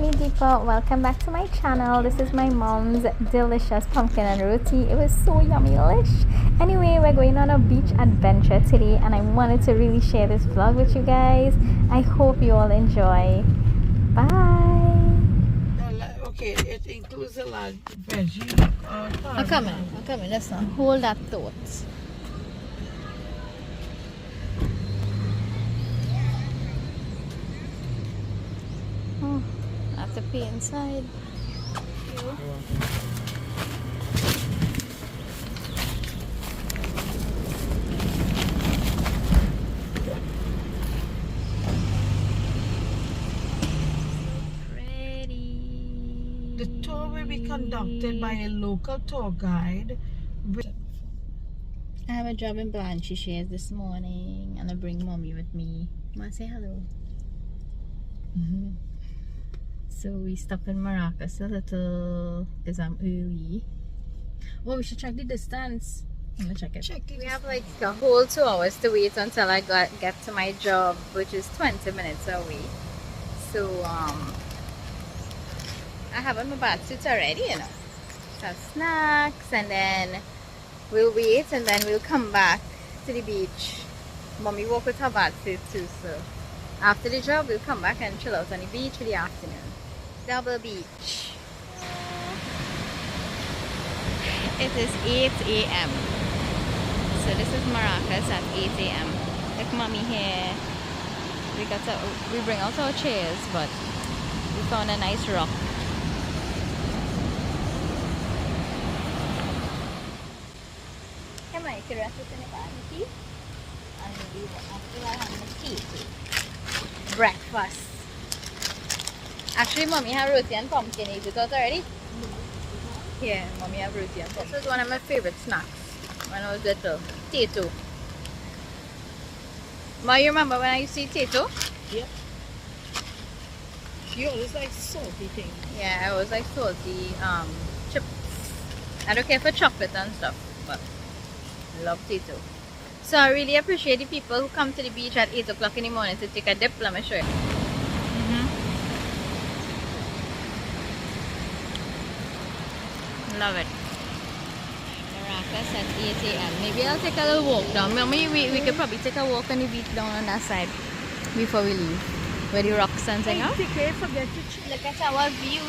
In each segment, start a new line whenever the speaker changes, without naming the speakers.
me Deepa. Welcome back to my channel. This is my mom's delicious pumpkin and roti. It was so yummy-lish. Anyway, we're going on a beach adventure today and I wanted to really share this vlog with you guys. I hope you all enjoy. Bye.
Okay, it includes a lot of veggie.
I'm coming. Let's not hold that thought. Oh, I have to pay inside. Pretty.
The tour will be conducted by a local tour guide.
I have a job in Blanche shares this morning and I bring mommy with me. Wanna say hello? So we stopped in Maracas a little because I'm early. Oh, we should check the distance. I'm gonna check it. We have like a whole 2 hours to wait until I get to my job, which is 20 minutes away. So I have on my bathsuit already, you know. Some snacks and then we'll wait and then we'll come back to the beach. Mommy walk with her bathsuit too, so after the job we'll come back and chill out on the beach for the afternoon. Double beach. It is 8 a.m. So this is Maracas at 8 a.m. Look, mommy here. We bring out our chairs, but we found a nice rock. Come on, you can rest it in the barbecue. And maybe after I have my tea. Breakfast. Actually, mommy have roti and pumpkin. Is it out already? Yeah, mommy have roti and pumpkin. This was one of my favorite snacks when I was little. Tato. Ma, you remember when I used to eat tato?
Yep. You always like salty things.
Yeah, I always like salty chips. I don't care for chocolate and stuff, but I love tato. So I really appreciate the people who come to the beach at 8 o'clock in the morning to take a dip. Let me show you. Love it. Maracas at 8 a.m. Maybe I'll take a little walk down. Maybe we could probably take a walk on the beach down on that side before we leave. Where the rocks and thing are.
Forget to
Look at our view.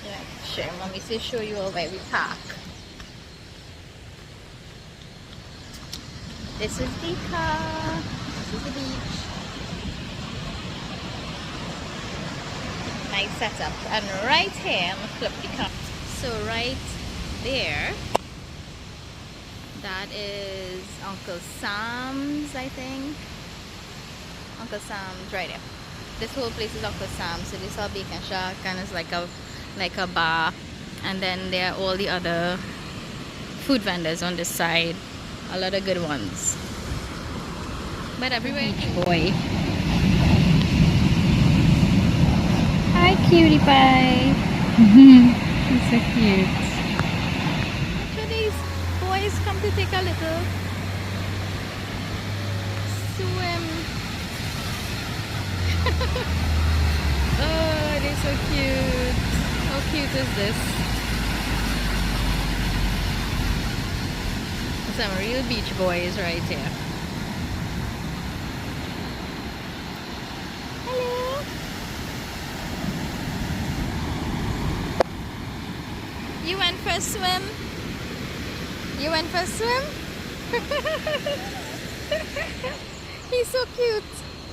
Yeah, sure. Mommy says show you all where we park. This is the car. This is the beach. Nice setup. And right here, I'm gonna flip the car. So right there, that is Uncle Sam's, I think. Uncle Sam's right there. This whole place is Uncle Sam's. So this is our bacon shack and it's like a bar. And then there are all the other food vendors on this side. A lot of good ones. But everywhere. Beach boy. Hi, cutie pie. He's so cute. So these boys come to take a little swim. Oh, they're so cute. How cute is this? Some real beach boys right here. Hello. You went for a swim? You went for a swim? He's so cute.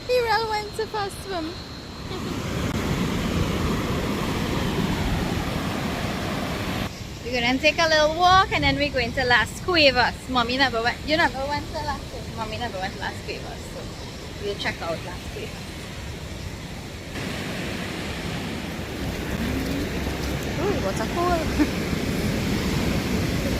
He really went for a swim. We're gonna take a little walk and then we're going to Las Cuevas. Mommy never went. You never went to Las Cuevas. Mommy never went to Las Cuevas. So we'll check out Las Cuevas. Ooh, what's a cool?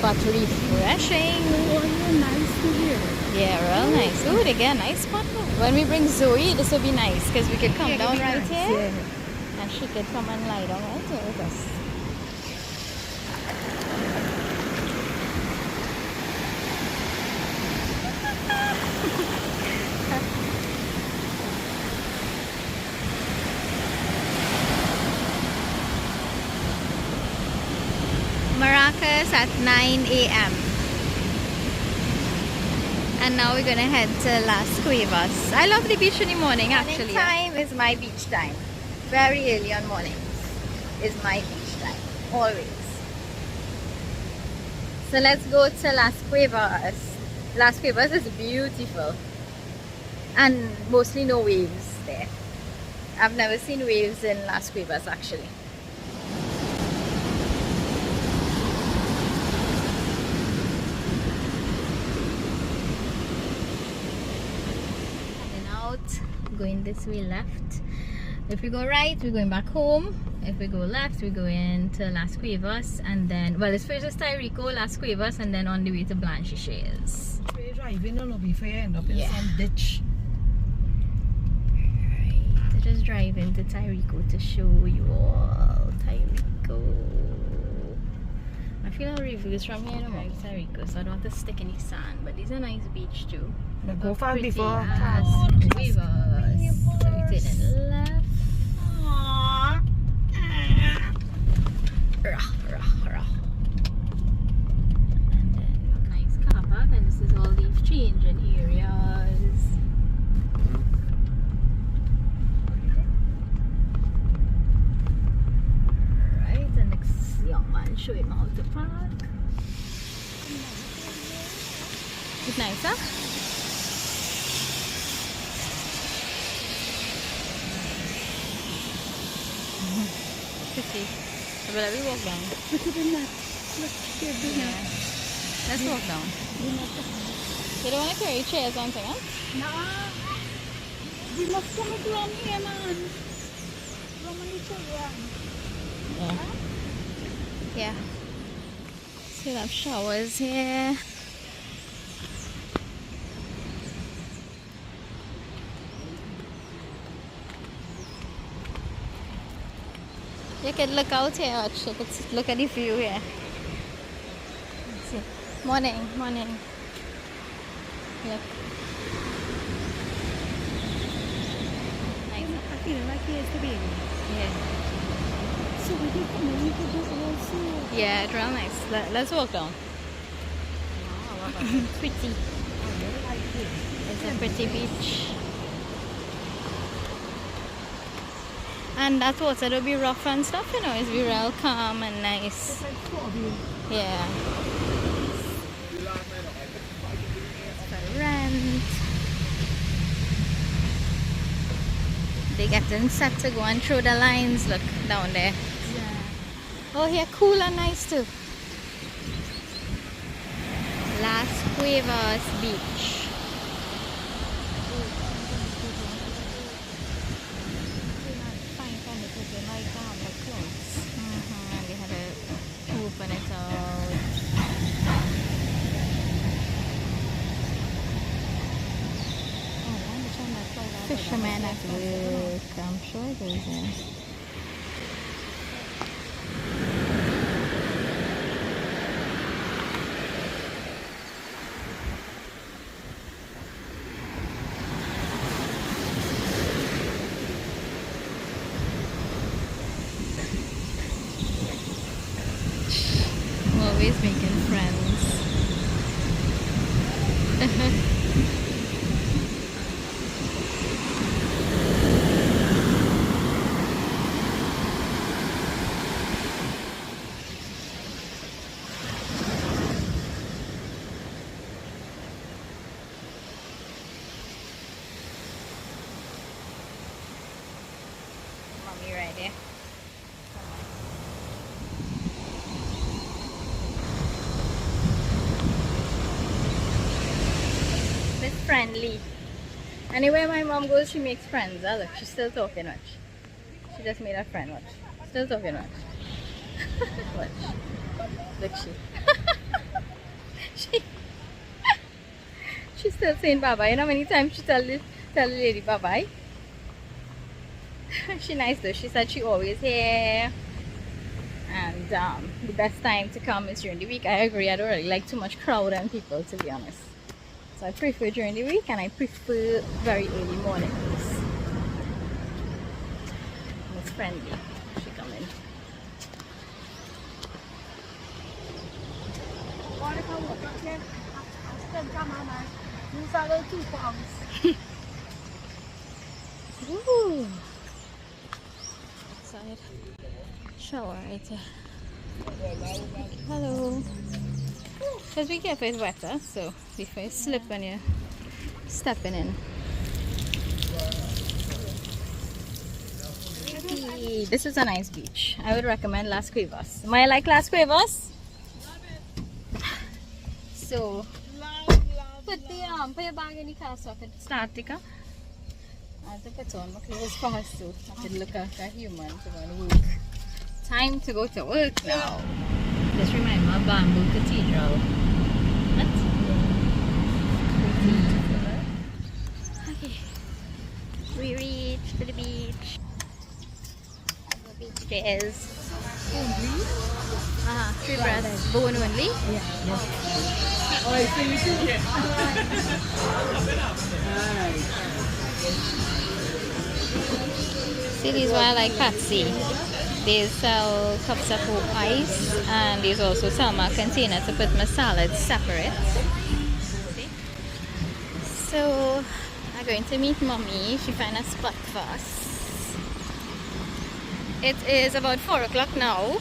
But refreshing.
Oh, nice to hear.
Yeah, real nice. Ooh, they get a nice spot. When we bring Zoe, this will be nice because we could come down right here. Yeah. And she could come and lie down right here with us. Maracas at 9 a.m. And now we're gonna head to Las Cuevas. I love the beach in the morning actually. Morning time is my beach time. Very early on mornings is my beach time. Always. So let's go to Las Cuevas. Las Cuevas is beautiful. And mostly no waves there. I've never seen waves in Las Cuevas actually. Heading out, going this way left. If we go right, we're going back home. If we go left, we're going to Las Cuevas, and then, well, it's first just Tyrico, Las Cuevas, and then on the way to Blanchisseuse.
We're driving on before you end up in some ditch.
Right, just driving to Tyrico to show you all Tyrico. I feel our reviews from here no more Tyrico, so I don't want to stick any sand, but these are nice beach too.
But go far before
Las Cuevas. So we turn left. And then nice car park, and this is all leaf changing areas. Right, and next young man show him how to park. It's nice, huh? Pretty. But let me walk down.
Look at the net. Look,
Yeah. Let's walk down. You don't want to carry chairs or anything, huh?
Nah. We must come around here, man.
Yeah. Yeah. So we have showers here. You can look out here, watch. You can look at the view here. Let's see. Morning, morning. Look. Nice.
I feel like here's the baby.
Yeah.
So we can come in, we can do all see.
Yeah, it's real nice. Let's walk down. Pretty. It's a pretty beach. And that water will be rough and stuff, you know, it's be real calm and nice. Yeah. For rent. They getting set to go and through the lines, look down there.
Yeah.
Oh, here cool and nice too. Las Cuevas Beach. And they had to open it out. Fishermen at work, I'm sure it is. Always making friends. Mommy right there. Friendly. Anywhere my mom goes, she makes friends. Oh, look, she's still talking much. She just made a friend, watch. Still talking much. Watch. Look, she. She's still saying bye bye. You know how many times she tell the lady bye bye? She nice though. She said she always here. And the best time to come is during the week. I agree. I don't really like too much crowd and people, to be honest. So I prefer during the week, and I prefer very early mornings. It's friendly. She come in. Ooh. Outside. Shower right there. Hello. Just be careful, it's wetter, so before you slip when you're stepping in. Hey, this is a nice beach. I would recommend Las Cuevas. Am I like Las Cuevas? So, put your bag in the car so I could start to go. I have to put on my clothes fast so I could look like a human to go to work. Time to go to work now. This reminds me of Bamboo Cathedral. What? Okay. We reached the beach. The beach chairs. 3 breasts. Bone only?
Yeah. Oh, I see you too.
See, these were like Patsy. They sell cups of ice, and there's also Salma container to put my salad separate. See? So I'm going to meet mommy. She find a spot for us. It is about 4 o'clock now.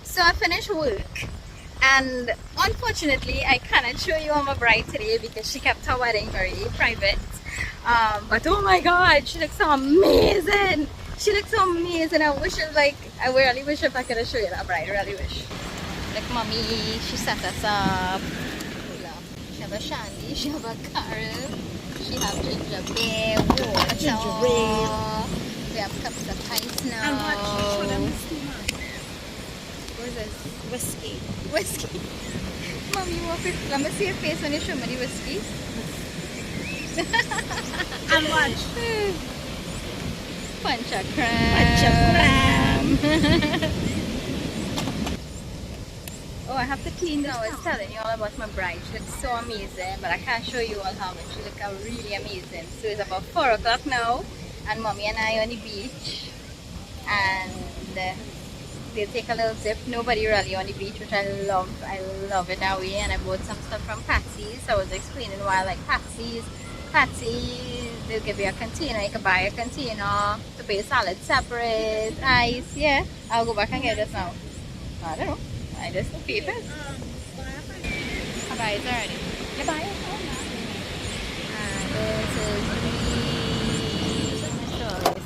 So I finished work, and unfortunately I cannot show you my bride today because she kept her wedding very private. But oh my god, she looks so amazing. She looks so amazing. I really wish if I could have shown you that bride. I really wish. Like mommy, she set us up. She have a shandy, she have a carrot, she have ginger beer, water. We have cups of ice now. What is this? Whiskey. Mommy, you want to let me see your face when you show me the whiskey.
And watch.
Panchakram. Oh, I have to clean this. I was telling you all about my bride. She looks so amazing, but I can't show you all how much she looks really amazing. So it's about 4 o'clock now, and mommy and I are on the beach, and they'll take a little dip. Nobody really on the beach, which I love. I love it that way. And I bought some stuff from Patsy's. So I was explaining why I like Patsy's. They'll give you a container. You can buy a container to put your salad separate, ice. Yeah, I'll go back and get this now. I don't know. I just keep it. I buy it already. You buy it?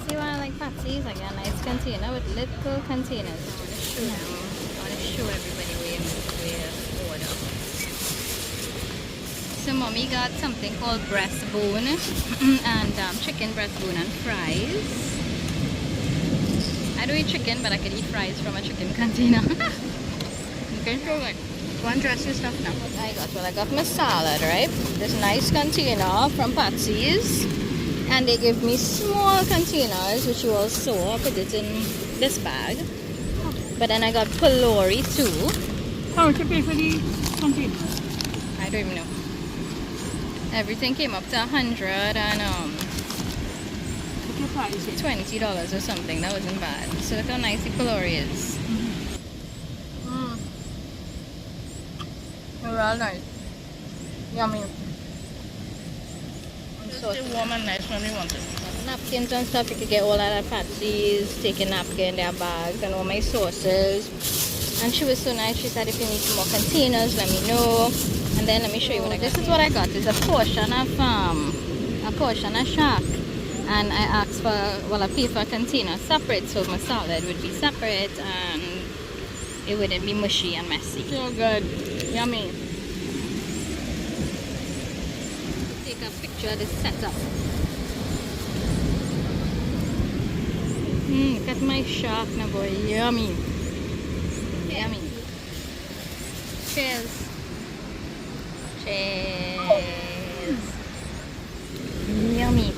See why I like Patsy's? I got a nice container with little containers. I want to show them. I want to show everybody where order. So mommy got something called breastbone and chicken breastbone and fries. I don't eat chicken, but I can eat fries from a chicken container. You can show it. Go and dress your stuff now. What I got? Well, I got my salad, right? This nice container from Patsy's. And they give me small containers, which you all saw. I put it in this bag. But then I got pylori too.
How much you pay for the container?
I don't even know. Everything came up to $100 and $20 or something. That wasn't bad. So look how nice the pylori is. Real nice. Yummy.
So warm and nice when you want it.
Napkins and stuff, you could get all that at Patsy's. Take a napkin in their bags and all my sauces. And she was so nice. She said if you need some more containers, let me know. And then let me show you what I got. This is what I got. It's a portion of shark. And I asked for, well, I paid for a container separate, so my salad would be separate and it wouldn't be mushy and messy.
So good. Yummy.
Take a picture of this setup. Look at my shark now, boy. Yummy. Yummy. Cheers. Cheers. Yummy.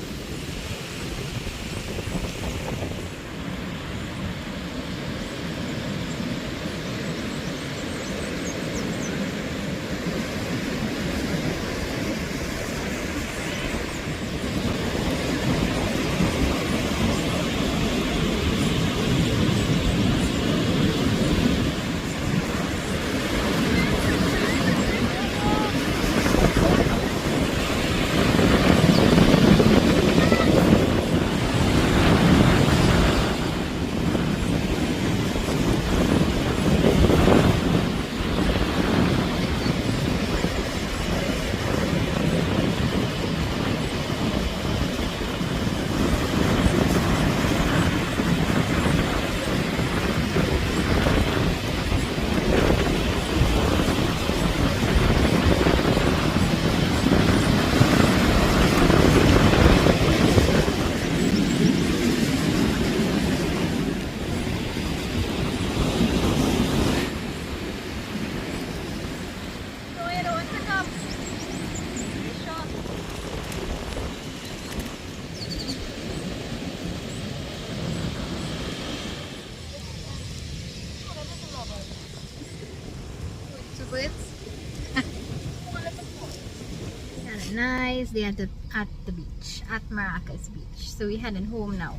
nice day at the beach, at Maracas Beach. So we're heading home now.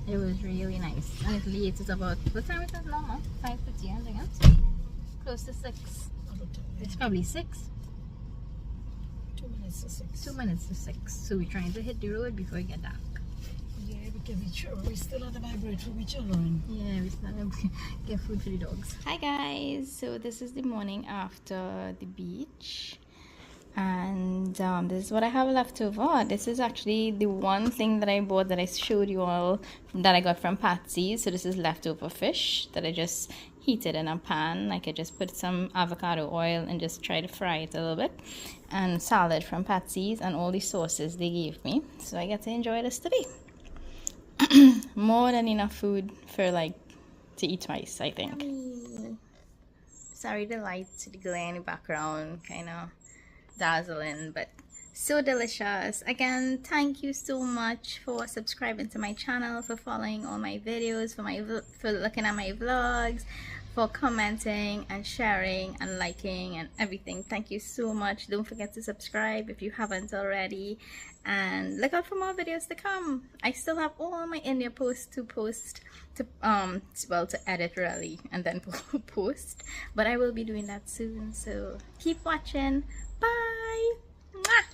It was really nice. And it's late. It's about, what time is it now? 5:50, I think. Close to 6. It's probably 6.
2 minutes to 6.
2 minutes to 6. So we're trying to hit the road before we get dark.
Yeah, because we still have to buy bread for each other.
Yeah, we still have to get food for the dogs. Hi guys. So this is the morning after the beach. And this is what I have left over. This is actually the one thing that I bought that I showed you all that I got from Patsy's. So this is leftover fish that I just heated in a pan. Like I just put some avocado oil and just try to fry it a little bit. And salad from Patsy's and all the sauces they gave me. So I get to enjoy this today. More than enough food for like to eat twice, I think. Yummy. Sorry the lights, the glare in the background, kind of dazzling, but so delicious. Again, thank you so much for subscribing to my channel, for following all my videos, for looking at my vlogs, for commenting and sharing and liking and everything. Thank you so much. Don't forget to subscribe if you haven't already, and look out for more videos to come. I still have all my India posts to edit really and then post, but I will be doing that soon, so keep watching. Bye. Mwah.